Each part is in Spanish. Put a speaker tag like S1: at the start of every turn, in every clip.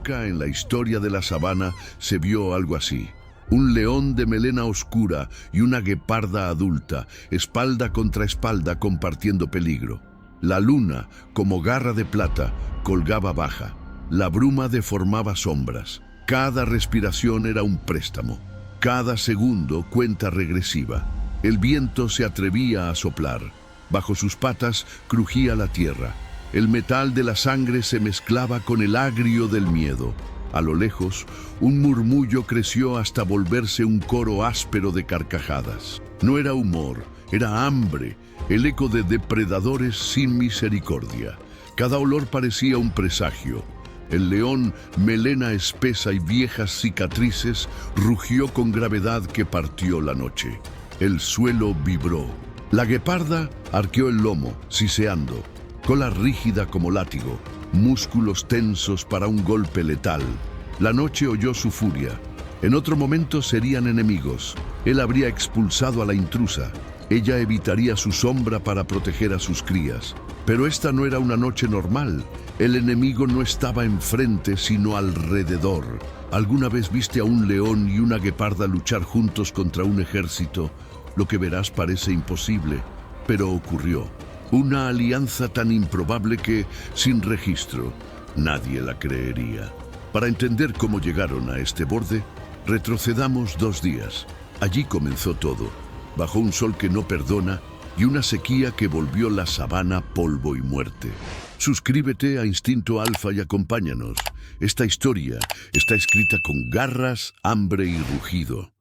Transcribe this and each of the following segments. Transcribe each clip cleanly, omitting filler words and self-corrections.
S1: Nunca en la historia de la sabana se vio algo así. Un león de melena oscura y una gueparda adulta, espalda contra espalda, compartiendo peligro. La luna, como garra de plata, colgaba baja. La bruma deformaba sombras. Cada respiración era un préstamo. Cada segundo cuenta regresiva. El viento se atrevía a soplar. Bajo sus patas crujía la tierra. El metal de la sangre se mezclaba con el agrio del miedo. A lo lejos, un murmullo creció hasta volverse un coro áspero de carcajadas. No era humor, era hambre, el eco de depredadores sin misericordia. Cada olor parecía un presagio. El león, melena espesa y viejas cicatrices, rugió con gravedad que partió la noche. El suelo vibró. La gueparda arqueó el lomo, siseando, cola rígida como látigo, músculos tensos para un golpe letal. La noche oyó su furia. En otro momento serían enemigos. Él habría expulsado a la intrusa. Ella evitaría su sombra para proteger a sus crías. Pero esta no era una noche normal. El enemigo no estaba enfrente, sino alrededor. ¿Alguna vez viste a un león y una gueparda luchar juntos contra un ejército? Lo que verás parece imposible, pero ocurrió. Una alianza tan improbable que, sin registro, nadie la creería. Para entender cómo llegaron a este borde, retrocedamos 2 días. Allí comenzó todo, bajo un sol que no perdona y una sequía que volvió la sabana polvo y muerte. Suscríbete a Instinto Alfa y acompáñanos. Esta historia está escrita con garras, hambre y rugido.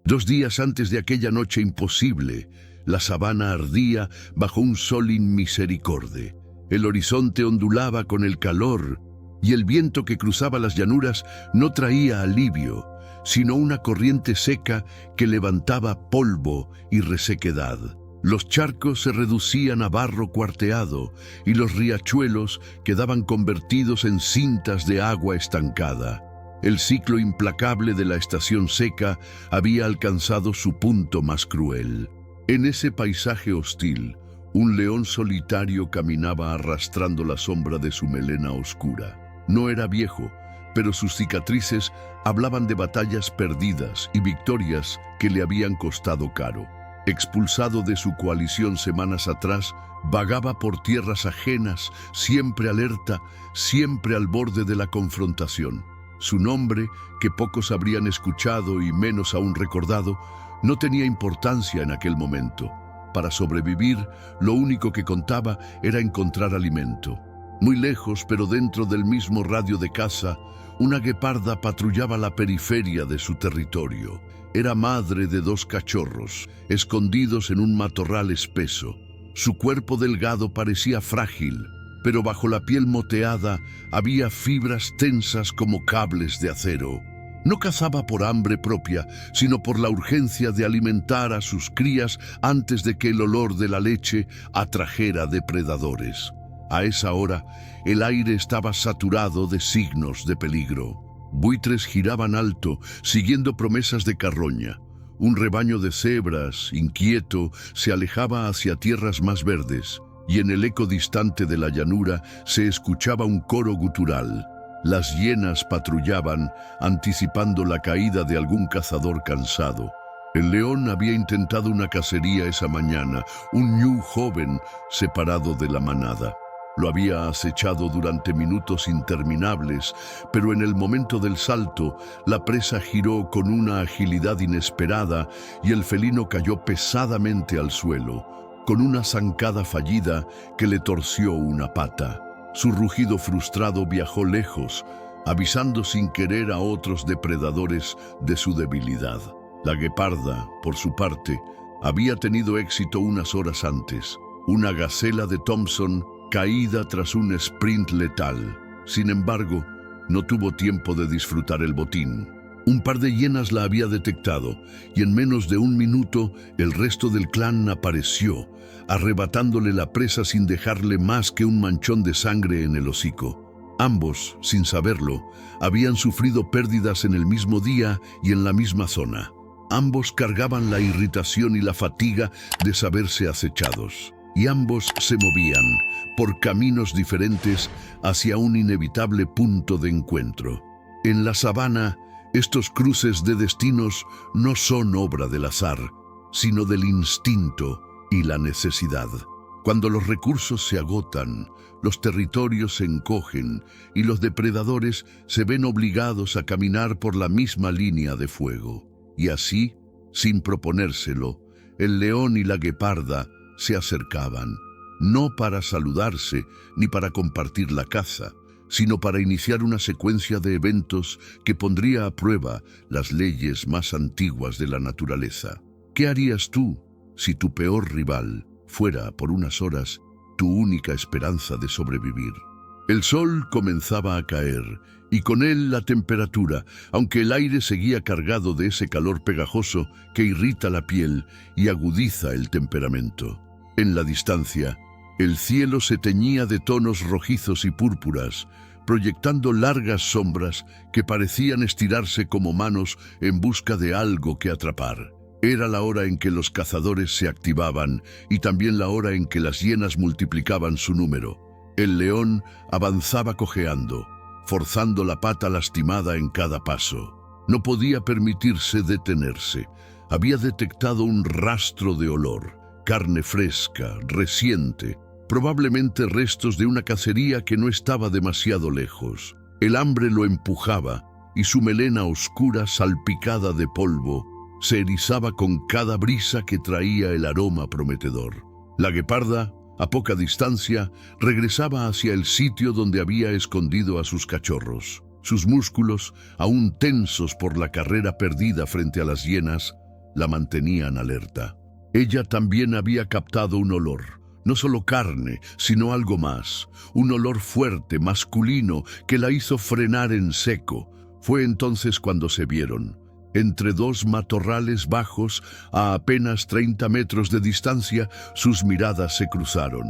S1: 2 días antes de aquella noche imposible, la sabana ardía bajo un sol inmisericorde. El horizonte ondulaba con el calor y el viento que cruzaba las llanuras no traía alivio, sino una corriente seca que levantaba polvo y resequedad. Los charcos se reducían a barro cuarteado y los riachuelos quedaban convertidos en cintas de agua estancada. El ciclo implacable de la estación seca había alcanzado su punto más cruel. En ese paisaje hostil, un león solitario caminaba arrastrando la sombra de su melena oscura. No era viejo, pero sus cicatrices hablaban de batallas perdidas y victorias que le habían costado caro. Expulsado de su coalición semanas atrás, vagaba por tierras ajenas, siempre alerta, siempre al borde de la confrontación. Su nombre, que pocos habrían escuchado y menos aún recordado, no tenía importancia en aquel momento. Para sobrevivir, lo único que contaba era encontrar alimento. Muy lejos, pero dentro del mismo radio de caza, una gueparda patrullaba la periferia de su territorio. Era madre de 2 cachorros, escondidos en un matorral espeso. Su cuerpo delgado parecía frágil, pero bajo la piel moteada había fibras tensas como cables de acero. No cazaba por hambre propia, sino por la urgencia de alimentar a sus crías antes de que el olor de la leche atrajera depredadores. A esa hora, el aire estaba saturado de signos de peligro. Buitres giraban alto, siguiendo promesas de carroña. Un rebaño de cebras, inquieto, se alejaba hacia tierras más verdes, y en el eco distante de la llanura se escuchaba un coro gutural. Las hienas patrullaban, anticipando la caída de algún cazador cansado. El león había intentado una cacería esa mañana, un ñu joven separado de la manada. Lo había acechado durante minutos interminables, pero en el momento del salto, la presa giró con una agilidad inesperada y el felino cayó pesadamente al suelo, con una zancada fallida que le torció una pata. Su rugido frustrado viajó lejos, avisando sin querer a otros depredadores de su debilidad. La gueparda, por su parte, había tenido éxito unas horas antes. Una gacela de Thompson caída tras un sprint letal. Sin embargo, no tuvo tiempo de disfrutar el botín. Un par de hienas la había detectado, y en menos de 1 minuto el resto del clan apareció, arrebatándole la presa sin dejarle más que un manchón de sangre en el hocico. Ambos, sin saberlo, habían sufrido pérdidas en el mismo día y en la misma zona. Ambos cargaban la irritación y la fatiga de saberse acechados. y ambos se movían por caminos diferentes hacia un inevitable punto de encuentro. En la sabana, estos cruces de destinos no son obra del azar, sino del instinto y la necesidad. Cuando los recursos se agotan, los territorios se encogen y los depredadores se ven obligados a caminar por la misma línea de fuego. Y así, sin proponérselo, el león y la gueparda se acercaban, no para saludarse ni para compartir la caza, sino para iniciar una secuencia de eventos que pondría a prueba las leyes más antiguas de la naturaleza. ¿Qué harías tú si tu peor rival fuera, por unas horas, tu única esperanza de sobrevivir? El sol comenzaba a caer, y con él la temperatura, aunque el aire seguía cargado de ese calor pegajoso que irrita la piel y agudiza el temperamento. En la distancia, el cielo se teñía de tonos rojizos y púrpuras, proyectando largas sombras que parecían estirarse como manos en busca de algo que atrapar. Era la hora en que los cazadores se activaban y también la hora en que las hienas multiplicaban su número. El león avanzaba cojeando, forzando la pata lastimada en cada paso. No podía permitirse detenerse. Había detectado un rastro de olor, carne fresca, reciente, probablemente restos de una cacería que no estaba demasiado lejos. El hambre lo empujaba y su melena oscura, salpicada de polvo, se erizaba con cada brisa que traía el aroma prometedor. La gueparda, a poca distancia, regresaba hacia el sitio donde había escondido a sus cachorros. Sus músculos, aún tensos por la carrera perdida frente a las hienas, la mantenían alerta. Ella también había captado un olor, no solo carne, sino algo más, un olor fuerte, masculino, que la hizo frenar en seco. Fue entonces cuando se vieron. Entre dos matorrales bajos, a apenas 30 metros de distancia, sus miradas se cruzaron.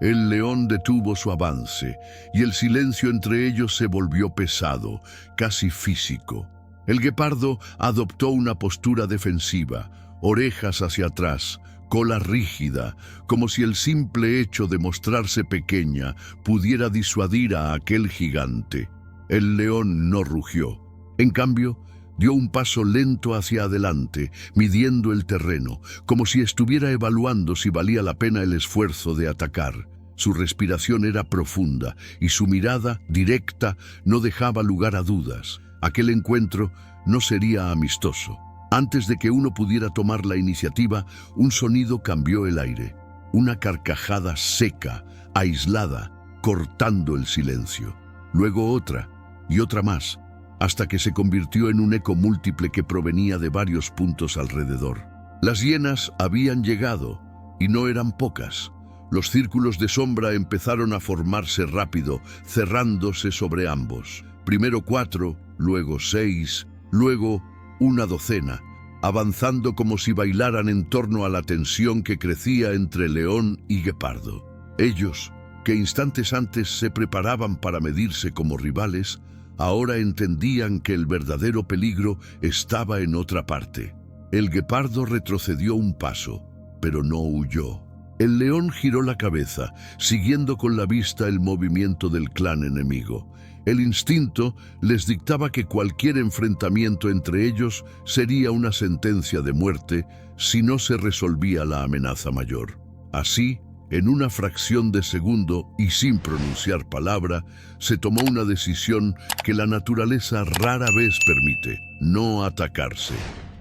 S1: El león detuvo su avance, y el silencio entre ellos se volvió pesado, casi físico. El guepardo adoptó una postura defensiva, orejas hacia atrás, cola rígida, como si el simple hecho de mostrarse pequeña pudiera disuadir a aquel gigante. El león no rugió. En cambio, dio un paso lento hacia adelante, midiendo el terreno, como si estuviera evaluando si valía la pena el esfuerzo de atacar. Su respiración era profunda y su mirada, directa, no dejaba lugar a dudas. Aquel encuentro no sería amistoso. Antes de que uno pudiera tomar la iniciativa, un sonido cambió el aire. Una carcajada seca, aislada, cortando el silencio. Luego otra, y otra más, hasta que se convirtió en un eco múltiple que provenía de varios puntos alrededor. Las hienas habían llegado, y no eran pocas. Los círculos de sombra empezaron a formarse rápido, cerrándose sobre ambos. Primero 4, luego 6, luego una docena, avanzando como si bailaran en torno a la tensión que crecía entre león y guepardo. Ellos, que instantes antes se preparaban para medirse como rivales, ahora entendían que el verdadero peligro estaba en otra parte. El guepardo retrocedió un paso, pero no huyó. El león giró la cabeza, siguiendo con la vista el movimiento del clan enemigo. El instinto les dictaba que cualquier enfrentamiento entre ellos sería una sentencia de muerte si no se resolvía la amenaza mayor. Así, en una fracción de segundo y sin pronunciar palabra, se tomó una decisión que la naturaleza rara vez permite: no atacarse,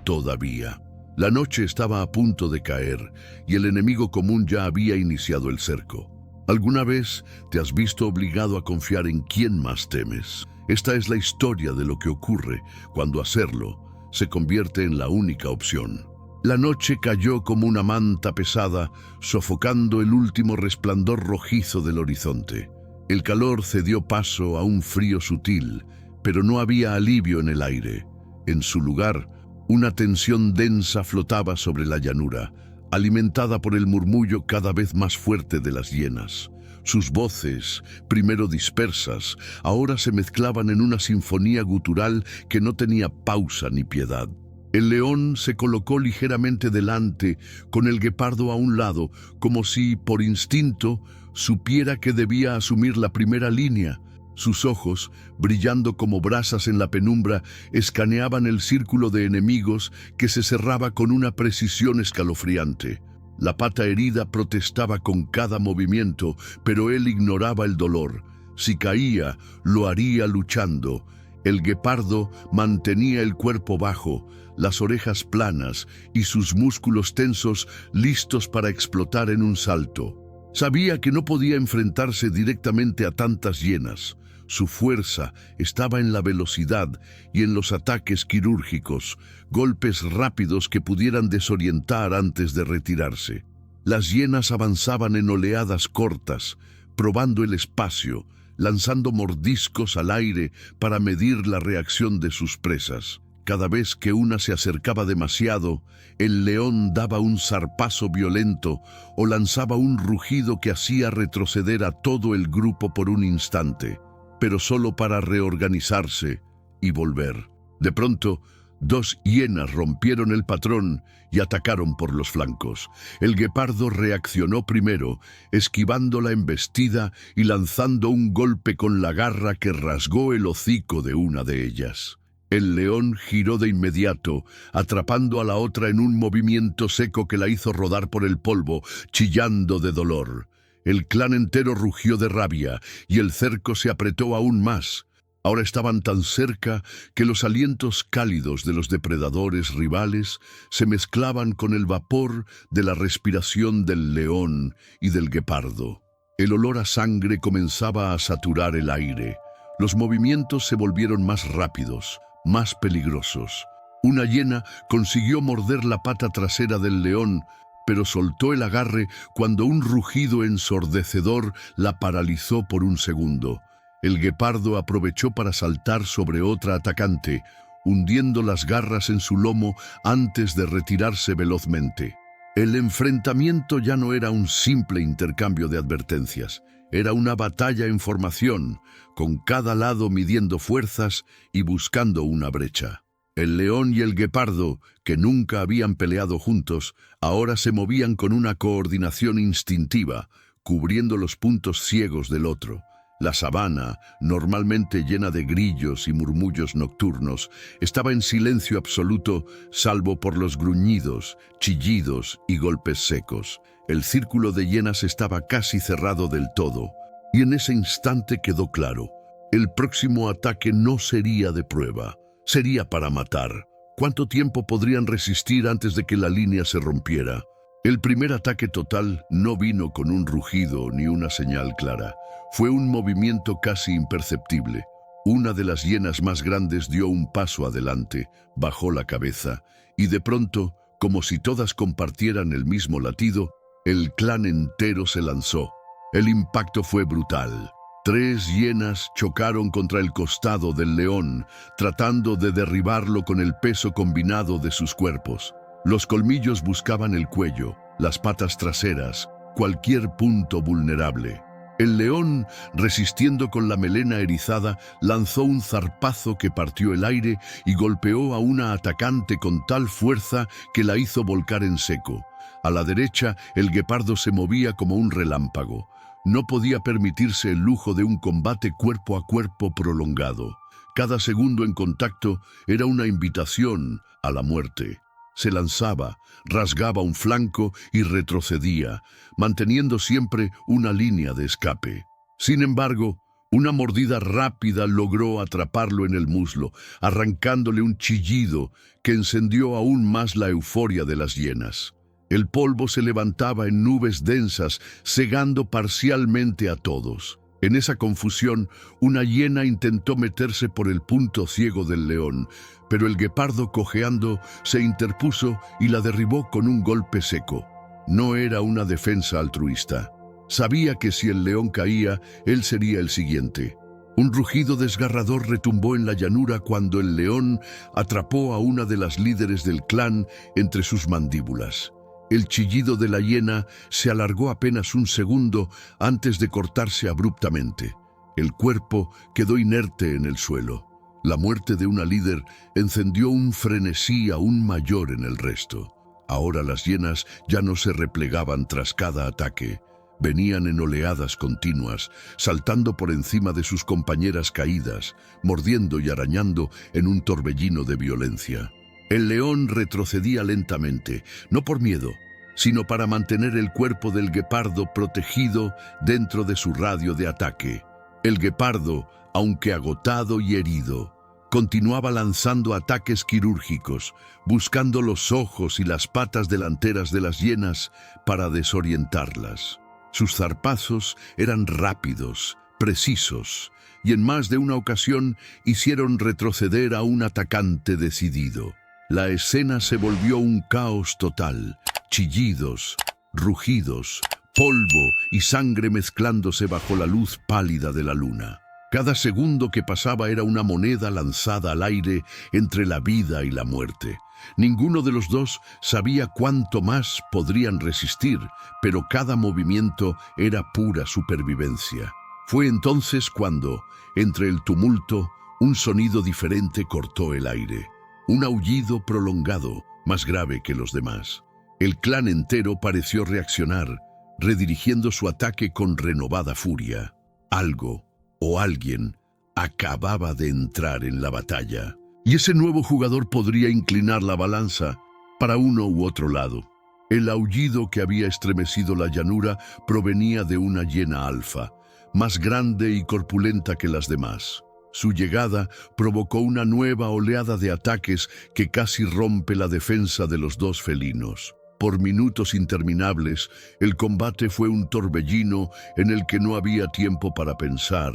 S1: todavía. La noche estaba a punto de caer y el enemigo común ya había iniciado el cerco. ¿Alguna vez te has visto obligado a confiar en quién más temes? Esta es la historia de lo que ocurre cuando hacerlo se convierte en la única opción. La noche cayó como una manta pesada, sofocando el último resplandor rojizo del horizonte. El calor cedió paso a un frío sutil, pero no había alivio en el aire. En su lugar, una tensión densa flotaba sobre la llanura, alimentada por el murmullo cada vez más fuerte de las hienas. Sus voces, primero dispersas, ahora se mezclaban en una sinfonía gutural que no tenía pausa ni piedad. El león se colocó ligeramente delante, con el guepardo a un lado, como si, por instinto, supiera que debía asumir la primera línea. Sus ojos, brillando como brasas en la penumbra, escaneaban el círculo de enemigos que se cerraba con una precisión escalofriante. La pata herida protestaba con cada movimiento, pero él ignoraba el dolor. Si caía, lo haría luchando. El guepardo mantenía el cuerpo bajo, las orejas planas y sus músculos tensos, listos para explotar en un salto. Sabía que no podía enfrentarse directamente a tantas hienas. Su fuerza estaba en la velocidad y en los ataques quirúrgicos, golpes rápidos que pudieran desorientar antes de retirarse. Las hienas avanzaban en oleadas cortas, probando el espacio, lanzando mordiscos al aire para medir la reacción de sus presas. Cada vez que una se acercaba demasiado, el león daba un zarpazo violento o lanzaba un rugido que hacía retroceder a todo el grupo por un instante, pero solo para reorganizarse y volver. De pronto, 2 hienas rompieron el patrón y atacaron por los flancos. El guepardo reaccionó primero, esquivando la embestida y lanzando un golpe con la garra que rasgó el hocico de una de ellas. El león giró de inmediato, atrapando a la otra en un movimiento seco que la hizo rodar por el polvo, chillando de dolor. El clan entero rugió de rabia y el cerco se apretó aún más. Ahora estaban tan cerca que los alientos cálidos de los depredadores rivales se mezclaban con el vapor de la respiración del león y del guepardo. El olor a sangre comenzaba a saturar el aire. Los movimientos se volvieron más rápidos, más peligrosos. Una hiena consiguió morder la pata trasera del león, pero soltó el agarre cuando un rugido ensordecedor la paralizó por un segundo. El guepardo aprovechó para saltar sobre otra atacante, hundiendo las garras en su lomo antes de retirarse velozmente. El enfrentamiento ya no era un simple intercambio de advertencias, era una batalla en formación, con cada lado midiendo fuerzas y buscando una brecha. El león y el guepardo, que nunca habían peleado juntos, ahora se movían con una coordinación instintiva, cubriendo los puntos ciegos del otro. La sabana, normalmente llena de grillos y murmullos nocturnos, estaba en silencio absoluto, salvo por los gruñidos, chillidos y golpes secos. El círculo de hienas estaba casi cerrado del todo, y en ese instante quedó claro: el próximo ataque no sería de prueba, sería para matar. ¿Cuánto tiempo podrían resistir antes de que la línea se rompiera? El primer ataque total no vino con un rugido ni una señal clara. Fue un movimiento casi imperceptible. Una de las hienas más grandes dio un paso adelante, bajó la cabeza, y de pronto, como si todas compartieran el mismo latido, el clan entero se lanzó. El impacto fue brutal. 3 hienas chocaron contra el costado del león, tratando de derribarlo con el peso combinado de sus cuerpos. Los colmillos buscaban el cuello, las patas traseras, cualquier punto vulnerable. El león, resistiendo con la melena erizada, lanzó un zarpazo que partió el aire y golpeó a una atacante con tal fuerza que la hizo volcar en seco. A la derecha, el guepardo se movía como un relámpago. No podía permitirse el lujo de un combate cuerpo a cuerpo prolongado. Cada segundo en contacto era una invitación a la muerte. Se lanzaba, rasgaba un flanco y retrocedía, manteniendo siempre una línea de escape. Sin embargo, una mordida rápida logró atraparlo en el muslo, arrancándole un chillido que encendió aún más la euforia de las hienas. El polvo se levantaba en nubes densas, cegando parcialmente a todos. En esa confusión, una hiena intentó meterse por el punto ciego del león, pero el guepardo, cojeando, se interpuso y la derribó con un golpe seco. No era una defensa altruista. Sabía que si el león caía, él sería el siguiente. Un rugido desgarrador retumbó en la llanura cuando el león atrapó a una de las líderes del clan entre sus mandíbulas. El chillido de la hiena se alargó apenas un segundo antes de cortarse abruptamente. El cuerpo quedó inerte en el suelo. La muerte de una líder encendió un frenesí aún mayor en el resto. Ahora las hienas ya no se replegaban tras cada ataque. Venían en oleadas continuas, saltando por encima de sus compañeras caídas, mordiendo y arañando en un torbellino de violencia. El león retrocedía lentamente, no por miedo, sino para mantener el cuerpo del guepardo protegido dentro de su radio de ataque. El guepardo, aunque agotado y herido, continuaba lanzando ataques quirúrgicos, buscando los ojos y las patas delanteras de las hienas para desorientarlas. Sus zarpazos eran rápidos, precisos, y en más de una ocasión hicieron retroceder a un atacante decidido. La escena se volvió un caos total, chillidos, rugidos, polvo y sangre mezclándose bajo la luz pálida de la luna. Cada segundo que pasaba era una moneda lanzada al aire entre la vida y la muerte. Ninguno de los dos sabía cuánto más podrían resistir, pero cada movimiento era pura supervivencia. Fue entonces cuando, entre el tumulto, un sonido diferente cortó el aire. Un aullido prolongado, más grave que los demás. El clan entero pareció reaccionar, redirigiendo su ataque con renovada furia. Algo o alguien acababa de entrar en la batalla, y ese nuevo jugador podría inclinar la balanza para uno u otro lado. El aullido que había estremecido la llanura provenía de una hiena alfa, más grande y corpulenta que las demás. Su llegada provocó una nueva oleada de ataques que casi rompe la defensa de los dos felinos. Por minutos interminables, el combate fue un torbellino en el que no había tiempo para pensar,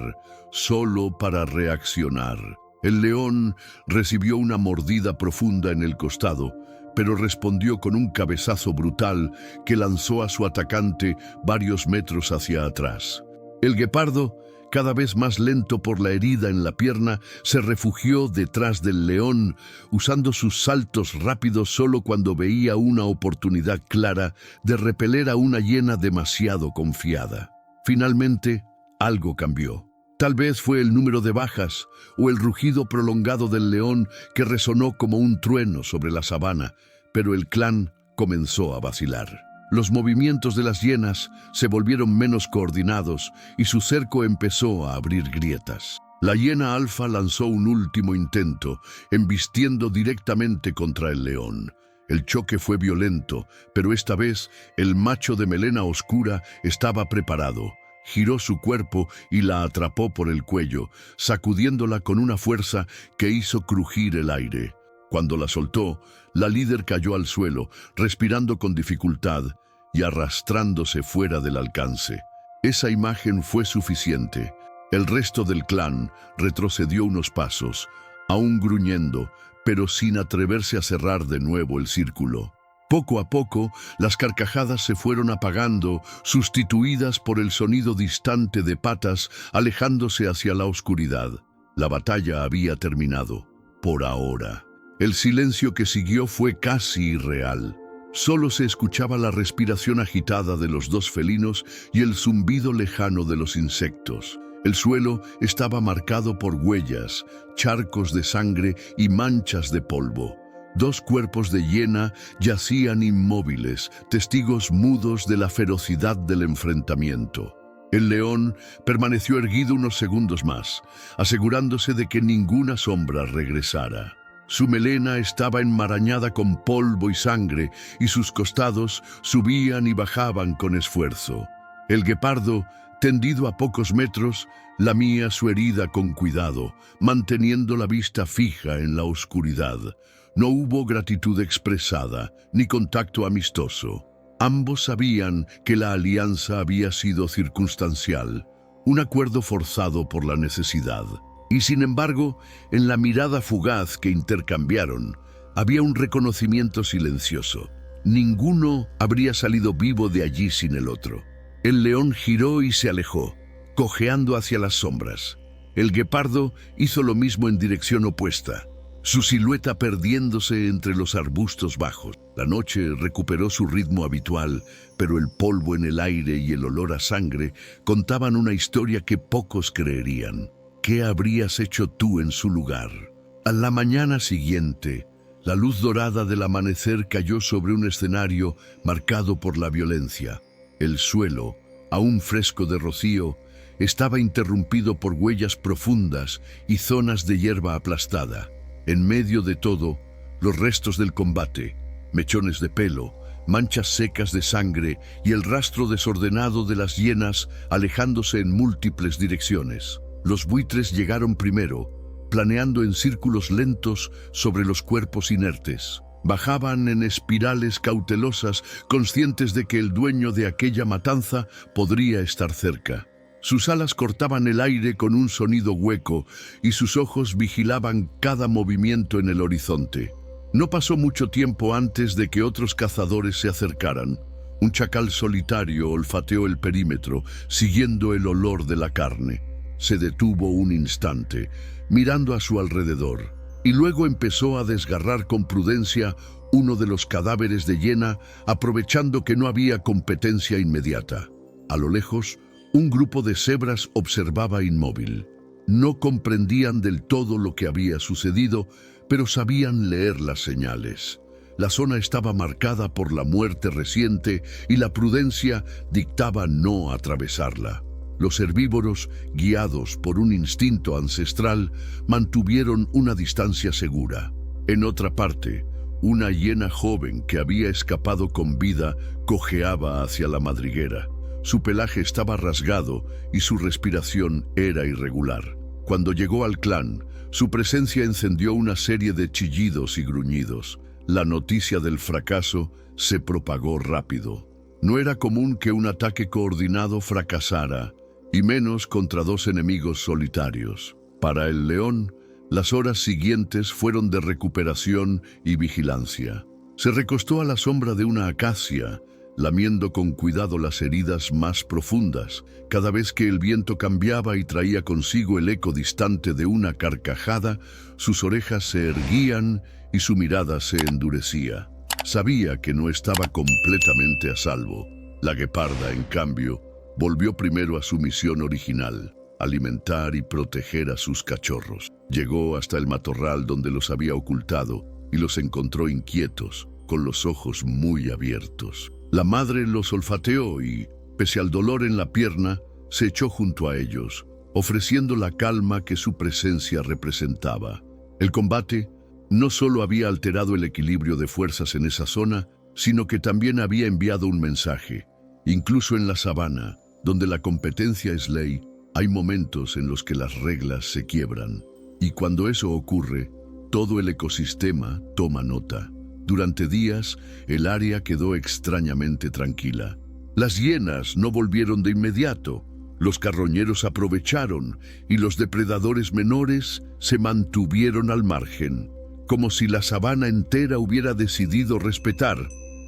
S1: solo para reaccionar. El león recibió una mordida profunda en el costado, pero respondió con un cabezazo brutal que lanzó a su atacante varios metros hacia atrás. El guepardo, cada vez más lento por la herida en la pierna, se refugió detrás del león, usando sus saltos rápidos solo cuando veía una oportunidad clara de repeler a una hiena demasiado confiada. Finalmente, algo cambió. Tal vez fue el número de bajas o el rugido prolongado del león que resonó como un trueno sobre la sabana, pero el clan comenzó a vacilar. Los movimientos de las hienas se volvieron menos coordinados y su cerco empezó a abrir grietas. La hiena alfa lanzó un último intento, embistiendo directamente contra el león. El choque fue violento, pero esta vez el macho de melena oscura estaba preparado. Giró su cuerpo y la atrapó por el cuello, sacudiéndola con una fuerza que hizo crujir el aire. Cuando la soltó, la líder cayó al suelo, respirando con dificultad y arrastrándose fuera del alcance. Esa imagen fue suficiente. El resto del clan retrocedió unos pasos, aún gruñendo, pero sin atreverse a cerrar de nuevo el círculo. Poco a poco, las carcajadas se fueron apagando, sustituidas por el sonido distante de patas alejándose hacia la oscuridad. La batalla había terminado, por ahora. El silencio que siguió fue casi irreal. Solo se escuchaba la respiración agitada de los dos felinos y el zumbido lejano de los insectos. El suelo estaba marcado por huellas, charcos de sangre y manchas de polvo. Dos cuerpos de hiena yacían inmóviles, testigos mudos de la ferocidad del enfrentamiento. El león permaneció erguido unos segundos más, asegurándose de que ninguna sombra regresara. Su melena estaba enmarañada con polvo y sangre, y sus costados subían y bajaban con esfuerzo. El guepardo, tendido a pocos metros, lamía su herida con cuidado, manteniendo la vista fija en la oscuridad. No hubo gratitud expresada, ni contacto amistoso. Ambos sabían que la alianza había sido circunstancial, un acuerdo forzado por la necesidad. Y sin embargo, en la mirada fugaz que intercambiaron, había un reconocimiento silencioso. Ninguno habría salido vivo de allí sin el otro. El león giró y se alejó, cojeando hacia las sombras. El guepardo hizo lo mismo en dirección opuesta, su silueta perdiéndose entre los arbustos bajos. La noche recuperó su ritmo habitual, pero el polvo en el aire y el olor a sangre contaban una historia que pocos creerían. ¿qué habrías hecho tú en su lugar? A la mañana siguiente, la luz dorada del amanecer cayó sobre un escenario marcado por la violencia. El suelo, aún fresco de rocío, estaba interrumpido por huellas profundas y zonas de hierba aplastada. En medio de todo, los restos del combate, mechones de pelo, manchas secas de sangre y el rastro desordenado de las hienas alejándose en múltiples direcciones. Los buitres llegaron primero, planeando en círculos lentos sobre los cuerpos inertes. Bajaban en espirales cautelosas, conscientes de que el dueño de aquella matanza podría estar cerca. Sus alas cortaban el aire con un sonido hueco y sus ojos vigilaban cada movimiento en el horizonte. No pasó mucho tiempo antes de que otros cazadores se acercaran. Un chacal solitario olfateó el perímetro, siguiendo el olor de la carne. Se detuvo un instante, mirando a su alrededor, y luego empezó a desgarrar con prudencia uno de los cadáveres de hiena, aprovechando que no había competencia inmediata. A lo lejos, un grupo de cebras observaba inmóvil. No comprendían del todo lo que había sucedido, pero sabían leer las señales. La zona estaba marcada por la muerte reciente y la prudencia dictaba no atravesarla. Los herbívoros, guiados por un instinto ancestral, mantuvieron una distancia segura. En otra parte, una hiena joven que había escapado con vida cojeaba hacia la madriguera. Su pelaje estaba rasgado y su respiración era irregular. Cuando llegó al clan, su presencia encendió una serie de chillidos y gruñidos. La noticia del fracaso se propagó rápido. No era común que un ataque coordinado fracasara, y menos contra dos enemigos solitarios. Para el león, las horas siguientes fueron de recuperación y vigilancia. Se recostó a la sombra de una acacia, lamiendo con cuidado las heridas más profundas. Cada vez que el viento cambiaba y traía consigo el eco distante de una carcajada, sus orejas se erguían y su mirada se endurecía. Sabía que no estaba completamente a salvo. La gueparda, en cambio, volvió primero a su misión original, alimentar y proteger a sus cachorros. Llegó hasta el matorral donde los había ocultado y los encontró inquietos, con los ojos muy abiertos. La madre los olfateó y, pese al dolor en la pierna, se echó junto a ellos, ofreciendo la calma que su presencia representaba. El combate no solo había alterado el equilibrio de fuerzas en esa zona, sino que también había enviado un mensaje. Incluso en la sabana, donde la competencia es ley, hay momentos en los que las reglas se quiebran. Y cuando eso ocurre, todo el ecosistema toma nota. Durante días, el área quedó extrañamente tranquila. Las hienas no volvieron de inmediato, los carroñeros aprovecharon y los depredadores menores se mantuvieron al margen, como si la sabana entera hubiera decidido respetar,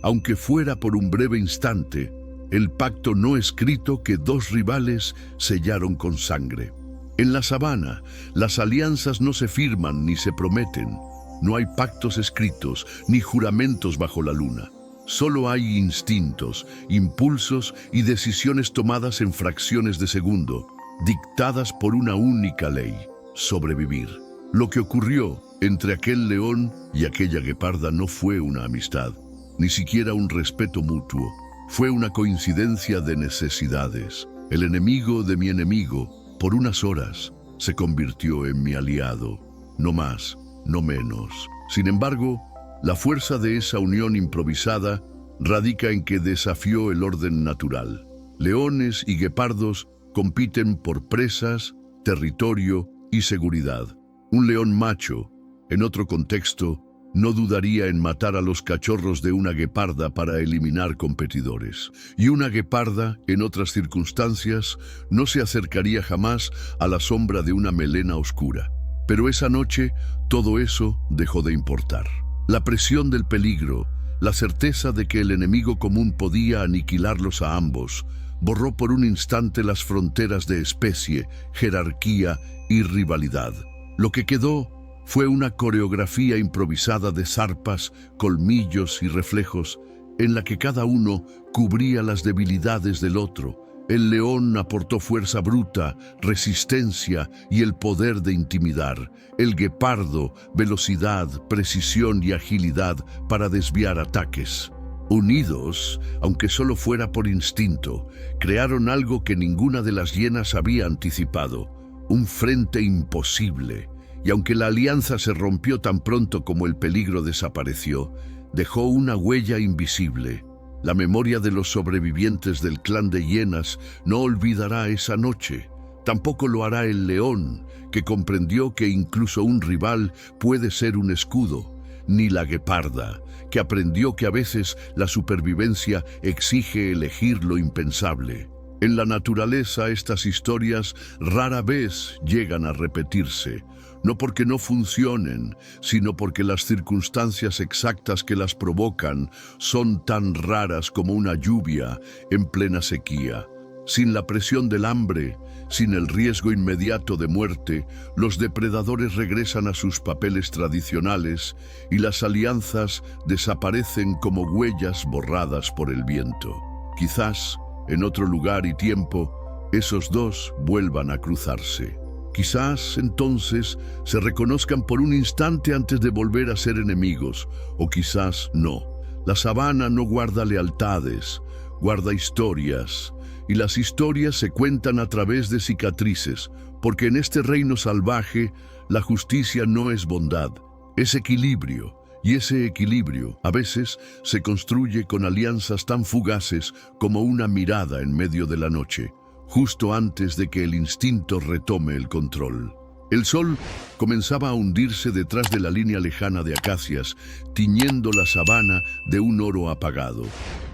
S1: aunque fuera por un breve instante, el pacto no escrito que dos rivales sellaron con sangre. En la sabana, las alianzas no se firman ni se prometen. No hay pactos escritos ni juramentos bajo la luna. Solo hay instintos, impulsos y decisiones tomadas en fracciones de segundo, dictadas por una única ley: sobrevivir. Lo que ocurrió entre aquel león y aquella gueparda no fue una amistad, ni siquiera un respeto mutuo. Fue una coincidencia de necesidades. El enemigo de mi enemigo, por unas horas, se convirtió en mi aliado. No más, no menos. Sin embargo, la fuerza de esa unión improvisada radica en que desafió el orden natural. Leones y guepardos compiten por presas, territorio y seguridad. Un león macho, en otro contexto, no dudaría en matar a los cachorros de una gueparda para eliminar competidores. Y una gueparda, en otras circunstancias, no se acercaría jamás a la sombra de una melena oscura. Pero esa noche, todo eso dejó de importar. La presión del peligro, la certeza de que el enemigo común podía aniquilarlos a ambos, borró por un instante las fronteras de especie, jerarquía y rivalidad. Lo que quedó fue una coreografía improvisada de zarpas, colmillos y reflejos, en la que cada uno cubría las debilidades del otro, El león aportó fuerza bruta, resistencia y el poder de intimidar. El guepardo, velocidad, precisión y agilidad para desviar ataques. Unidos, aunque solo fuera por instinto, crearon algo que ninguna de las hienas había anticipado, un frente imposible. Y aunque la alianza se rompió tan pronto como el peligro desapareció, dejó una huella invisible. La memoria de los sobrevivientes del clan de hienas no olvidará esa noche. Tampoco lo hará el león, que comprendió que incluso un rival puede ser un escudo, ni la gueparda, que aprendió que a veces la supervivencia exige elegir lo impensable. En la naturaleza estas historias rara vez llegan a repetirse, no porque no funcionen, sino porque las circunstancias exactas que las provocan son tan raras como una lluvia en plena sequía. Sin la presión del hambre, sin el riesgo inmediato de muerte, los depredadores regresan a sus papeles tradicionales y las alianzas desaparecen como huellas borradas por el viento. Quizás, en otro lugar y tiempo, esos dos vuelvan a cruzarse. Quizás entonces se reconozcan por un instante antes de volver a ser enemigos, o quizás no. La sabana no guarda lealtades, guarda historias, y las historias se cuentan a través de cicatrices, porque en este reino salvaje la justicia no es bondad, es equilibrio, y ese equilibrio a veces se construye con alianzas tan fugaces como una mirada en medio de la noche, justo antes de que el instinto retome el control. El sol comenzaba a hundirse detrás de la línea lejana de acacias, tiñendo la sabana de un oro apagado.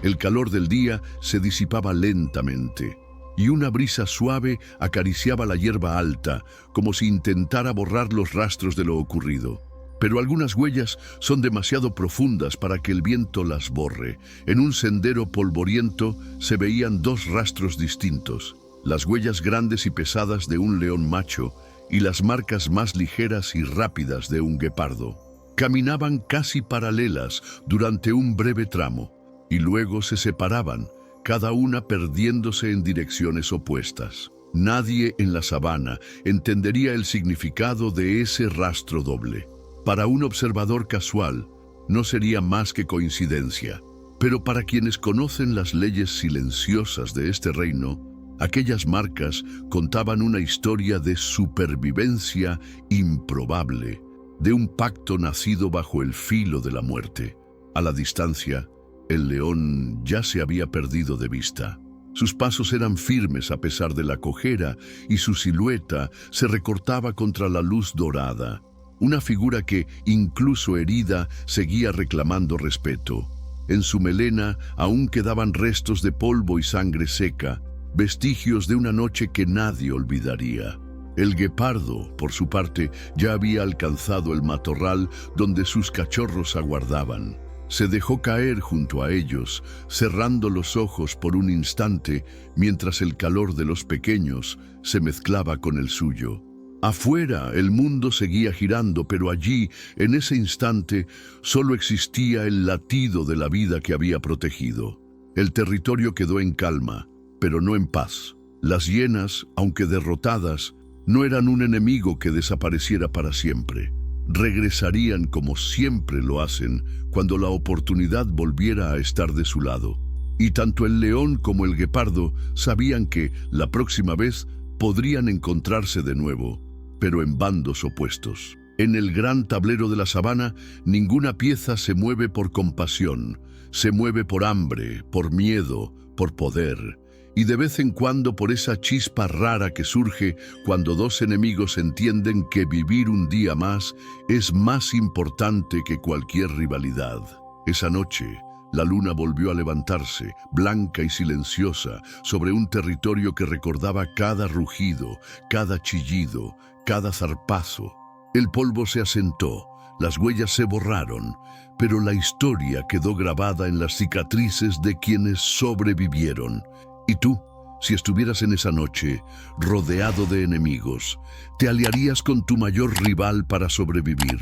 S1: El calor del día se disipaba lentamente, y una brisa suave acariciaba la hierba alta, como si intentara borrar los rastros de lo ocurrido. Pero algunas huellas son demasiado profundas para que el viento las borre. En un sendero polvoriento se veían dos rastros distintos, las huellas grandes y pesadas de un león macho y las marcas más ligeras y rápidas de un guepardo. Caminaban casi paralelas durante un breve tramo, y luego se separaban, cada una perdiéndose en direcciones opuestas. Nadie en la sabana entendería el significado de ese rastro doble. Para un observador casual, no sería más que coincidencia, pero para quienes conocen las leyes silenciosas de este reino, aquellas marcas contaban una historia de supervivencia improbable, de un pacto nacido bajo el filo de la muerte. A la distancia, el león ya se había perdido de vista. Sus pasos eran firmes a pesar de la cojera y su silueta se recortaba contra la luz dorada. Una figura que, incluso herida, seguía reclamando respeto. En su melena aún quedaban restos de polvo y sangre seca, vestigios de una noche que nadie olvidaría. El guepardo, por su parte, ya había alcanzado el matorral donde sus cachorros aguardaban. Se dejó caer junto a ellos, cerrando los ojos por un instante, mientras el calor de los pequeños se mezclaba con el suyo. Afuera, el mundo seguía girando, pero allí, en ese instante, solo existía el latido de la vida que había protegido. El territorio quedó en calma, pero no en paz. Las hienas, aunque derrotadas, no eran un enemigo que desapareciera para siempre. Regresarían como siempre lo hacen cuando la oportunidad volviera a estar de su lado. Y tanto el león como el guepardo sabían que, la próxima vez, podrían encontrarse de nuevo, pero en bandos opuestos. En el gran tablero de la sabana, ninguna pieza se mueve por compasión, se mueve por hambre, por miedo, por poder, y de vez en cuando por esa chispa rara que surge cuando dos enemigos entienden que vivir un día más es más importante que cualquier rivalidad. Esa noche, la luna volvió a levantarse, blanca y silenciosa, sobre un territorio que recordaba cada rugido, cada chillido, cada zarpazo. El polvo se asentó, las huellas se borraron, pero la historia quedó grabada en las cicatrices de quienes sobrevivieron. ¿Y tú, si estuvieras en esa noche, rodeado de enemigos, te aliarías con tu mayor rival para sobrevivir?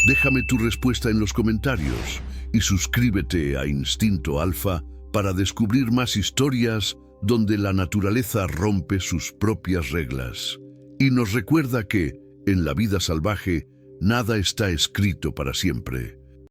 S1: Déjame tu respuesta en los comentarios y suscríbete a Instinto Alfa para descubrir más historias donde la naturaleza rompe sus propias reglas y nos recuerda que, en la vida salvaje, nada está escrito para siempre.